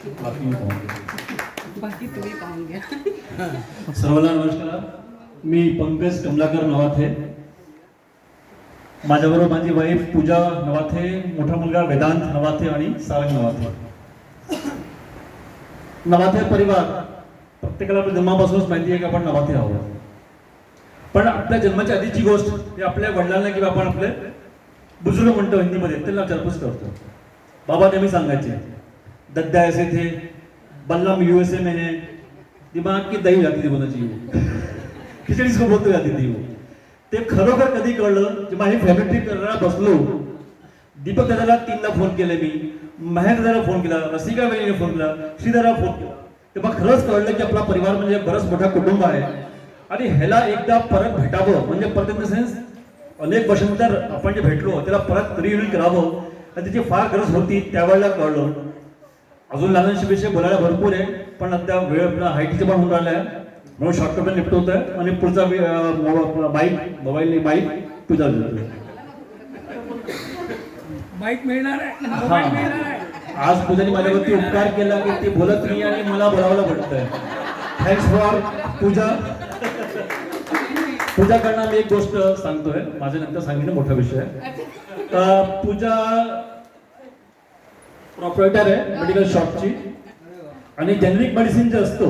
बाकी मी पाहून घेतो. बाकी तुम्ही पाहून घ्या. सर्वांना नमस्कार. मी पंकज कमलाकर नवाथे. माझ्याबरोबर माझी वाईफ पूजा नवाथे, मोठा मुलगा वेदांत नवाथे आणि सारंग नवाथे. नवाथे परिवार प्रत्येकाला आपल्या जन्मापासूनच माहिती आहे की आपण नवाथे आहोत. पण आपल्या जन्माच्या आधीची गोष्ट ही आपल्या वडिलांना किंवा आपण आपले बुजुर्ग म्हणतो हिंदीमध्ये त्यांना विचारपूस करतो. बाबा नेहमी सांगायचे दद्दा ऐसे थे, बल्लम यूएसए में है, दिमाग की दही जाती थी कोणाची खिचडी को बोलतो जाती थी. ते खरोखर कधी कळलं जेव्हा हे फॅमिली ट्रिप करायला बसलो. दीपक दादाला 3ला फोन केले मी, महेश दादाला फोन केला, रसिका वहिनीने फोन केला, श्रीदाला फोन केला. तेव्हा खरंच कळलं की आपला परिवार म्हणजे बरंच मोठा कुटुंब आहे आणि ह्याला एकदा परत भेटावं म्हणजे परत इन द सेन्स अनेक वर्षानंतर आपण जे भेटलो त्याला परत रियुनिट करावं आणि त्याची फार गरज होती. त्यावेळेला कळलं. अजून लहानशी विषय बोलायला भरपूर आहे पण आता वेळ आपला हायटीचं पण होऊन राहिला आहे म्हणून शॉर्टकट निपटवत आहे आणि पुढचा माईक तुझा देतोय. माईक मिळणार आहे. आज पूजाने माझ्यावरती उपकार केला की ती बोलत नाही आणि मला बोलावलं पडतंय. थँक्स फॉर पूजा. पूजाकडनं मी एक गोष्ट सांगतोय, माझ्या नंतर सांगितलं मोठा विषय आहे. पूजा प्रॉपरायटर आहे मेडिकल शॉपची आणि जेनरिक मेडिसिन जे असतो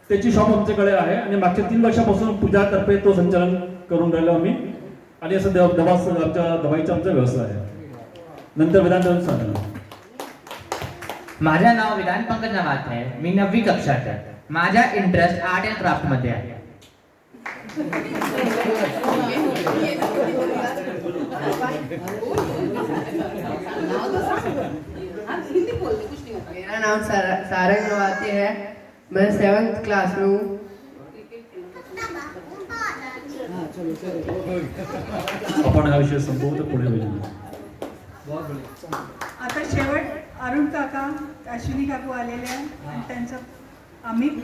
त्याची शॉप आमच्याकडे आहे आणि मागच्या 3 वर्षापासून पूजातर्फे तो संचालन करून राहिलो आम्ही आणि असं आमच्या दवाईचा आमचा व्यवसाय आहे. नंतर वेदांत सांगा. माझं नाव विधान पंकज नवाथ आहे. मी 9वी कक्षात आहे. माझा इंटरेस्ट आर्ट अँड क्राफ्ट मध्ये आहे. मेरा नाम सारंग नवाथे है. मैं 7th क्लास में हूँ. आपण हा विषय संपवू तर पुढे होईल. आता शेवट अरुण काका, अश्विनी काकू आलेले आहे आणि त्यांचं अमित,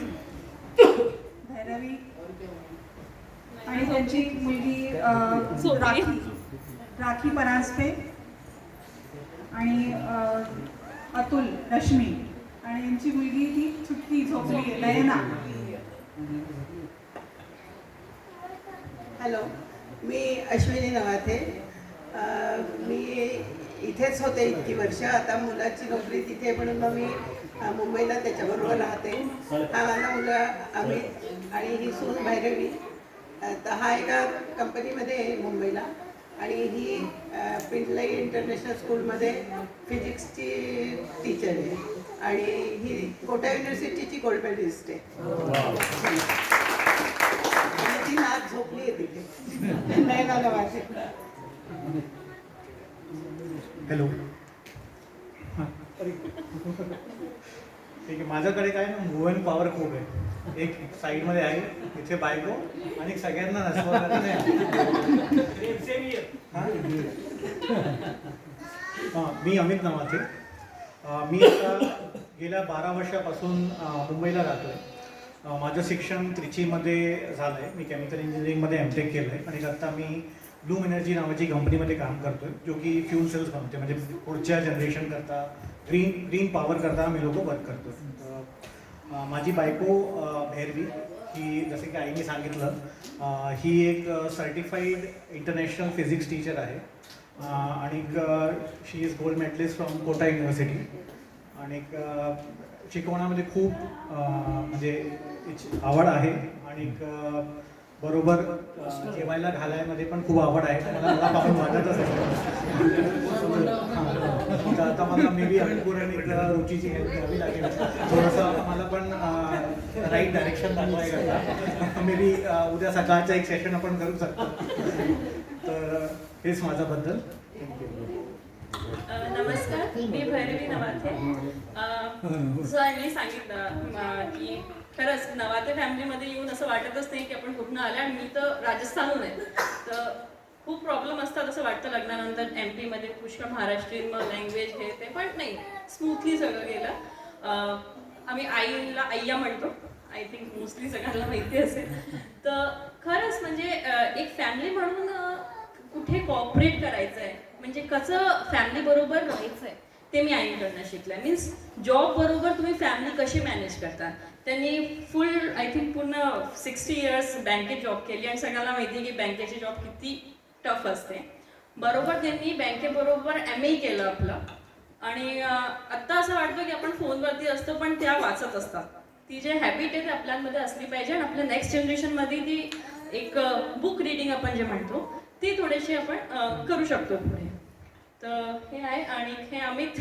भैरवी आणि त्यांची मुलगी राखी परांजपे आणि अतुल रश्मी आणि यांची मुलगी ती छुटकी झोपली आहे नयना. हॅलो, मी अश्विनी नवाथे. मी इथेच होते इतकी वर्ष. आता मुलाची नोकरी तिथे म्हणून मग मी मुंबईला त्याच्याबरोबर राहते. हा माझा मुलगा अमित आणि ही सून भैरवी. तर हा एका कंपनीमध्ये आहे मुंबईला आणि ही पिंडलाई इंटरनॅशनल स्कूलमध्ये फिजिक्सची टीचर आहे आणि ही कोटा युनिव्हर्सिटीची गोल्ड मेडलिस्ट आहे. ती नाच झोपली आहे तिथे. नाही मला वाटते. हॅलो. ठीक आहे. माझ्याकडे काय ना वुमन पॉवर खूप आहे. एक साईडमध्ये आहे इथे बायको आणि सगळ्यांना नसवं. मी अमित नवाथे. मी आता गेल्या 12 वर्षापासून मुंबईला राहतो आहे. माझं शिक्षण त्रिचीमध्ये झालं आहे. मी केमिकल इंजिनिअरिंगमध्ये एमटेक केलं आहे आणि आता मी ब्लूम एनर्जी नावाची कंपनीमध्ये काम करतो आहे जो की फ्यूल सेल्स बनवते. म्हणजे पुढच्या जनरेशन करता ग्रीन पॉवर करता आम्ही लोक वर्क करतो. माझी बायको भैरवी ही जसे की आईने सांगितलं ही एक सर्टिफाईड इंटरनॅशनल फिजिक्स टीचर आहे आणि she is gold medalist from Kota university आणि शिकवण्यामध्ये खूप म्हणजे आवड आहे आणि बरोबर जेवायला घालायमध्ये पण खूप आवड आहे. मला पाहून वाटतच आहे. तर आता मला मे बी अनुकूरण रुचीची हेल्प घ्यावी लागेल. थोडंसं मला पण राईट डायरेक्शन दाखवायला मे बी उद्या सकाळचं एक सेशन आपण करू शकतो. तर हेच माझ्याबद्दल. नमस्कार, मी भैरवी नवाथे. मी सांगितलं की खरंच नवाथे फॅमिलीमध्ये येऊन असं वाटतच नाही की आपण कुठनं आलं आणि मी तर राजस्थानहून आहे. तर खूप प्रॉब्लेम असतात असं वाटतं लग्नानंतर. MP मध्ये पुष्कळ महाराष्ट्रीयन लँग्वेज हे ते पण नाही, स्मूथली सगळं गेलं. आम्ही आईला अय्या म्हणतो. आय थिंक मोस्टली सगळ्यांना माहिती असेल. तर खरंच म्हणजे एक फॅमिली म्हणून कुठे कॉपरेट करायचं आहे म्हणजे कसं फॅमिली बरोबर राहायचं आहे ते मी आईकडनं शिकले. मीन्स जॉब बरोबर तुम्ही फॅमिली कशी मॅनेज करता. त्यांनी फुल आय थिंक पूर्ण 60 इयर्स बँकेत जॉब केली आणि सगळ्यांना माहिती आहे की बँकेची जॉब किती टफ असते. बरोबर त्यांनी बँकेबरोबर MA केलं आपलं आणि आत्ता असं वाटतं की आपण फोनवरती असतो पण त्या वाचत असतात. ती जे हॅबिट आहे ती आपल्यामध्ये असली पाहिजे आणि आपल्या नेक्स्ट जनरेशनमध्ये ती एक बुक रिडिंग आपण जे म्हणतो ती थोडीशी आपण करू शकतो पुढे. तर हे आहे आणि हे अमित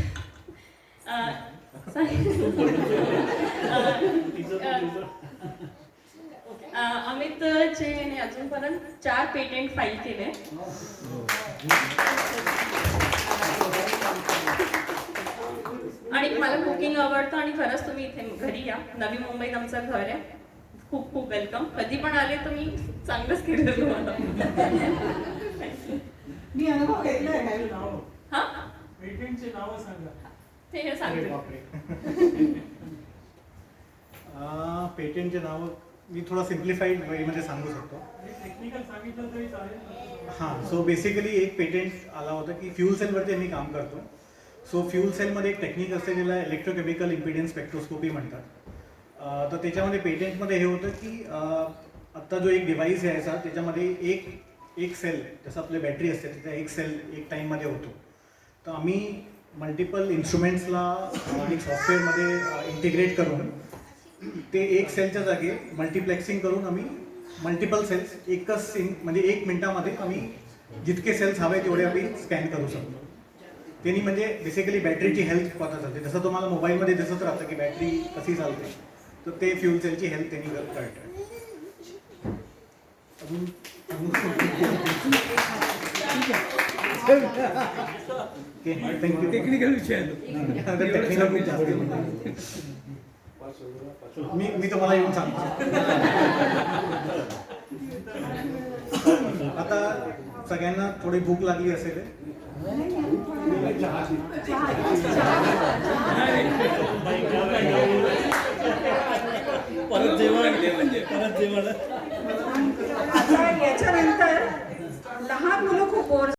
अमितचे अजूनपर्यंत 4 पेटेंट फाईल केले. आणि मला कुकिंग आवडतं आणि खरंच तुम्ही इथे घरी या. नवी मुंबईत आमचं घर आहे. खूप खूप वेलकम. कधी पण आले तर मी चांगलंच केलं तुम्हाला. मी अनुभव घेतलाय काय? हा पेटेंटचे नाव सांगा. ते हे सांगते. पेटेंटचे नाव मी थोडा सिम्प्लिफाईड वेमध्ये सांगू शकतो. टेक्निकल सांगितलं तरी चालेल. हां, सो बेसिकली एक पेटेंट आला होता की फ्यूल सेलवरती आम्ही काम करतो. सो फ्यूल सेलमध्ये एक टेक्निक असते ज्याला इलेक्ट्रोकेमिकल इम्पिडन्स स्पेक्ट्रोस्कोपी म्हणतात. तर त्याच्यामध्ये पेटेंटमध्ये हे होतं की आत्ता जो एक डिव्हाइस यायचा त्याच्यामध्ये एक सेल जसं आपली बॅटरी असते तिथे एक सेल एक टाईममध्ये होतो. तर आम्ही मल्टिपल इन्स्ट्रुमेंट्सला एक सॉफ्टवेअरमध्ये इंटिग्रेट करून ते एक सेलच्या जागी मल्टिप्लेक्सिंग करून आम्ही मल्टिपल सेल्स एकच म्हणजे 1 मिनिटामध्ये आम्ही जितके सेल्स हवे तेवढे आम्ही स्कॅन करू शकतो. त्यांनी म्हणजे बेसिकली बॅटरीची हेल्थ पता चालते. जसं तुम्हाला मोबाईलमध्ये दिसत राहतं की बॅटरी कशी चालते तर ते फ्यूल सेलची हेल्थ त्यांनी कळतं. थँक्यू. टेक्निकल विषय मी तुम्हाला येऊन सांगतो. आता सगळ्यांना थोडी भूक लागली असेल. परत जेवण आता याच्यानंतर लहान मुलं खूप बोर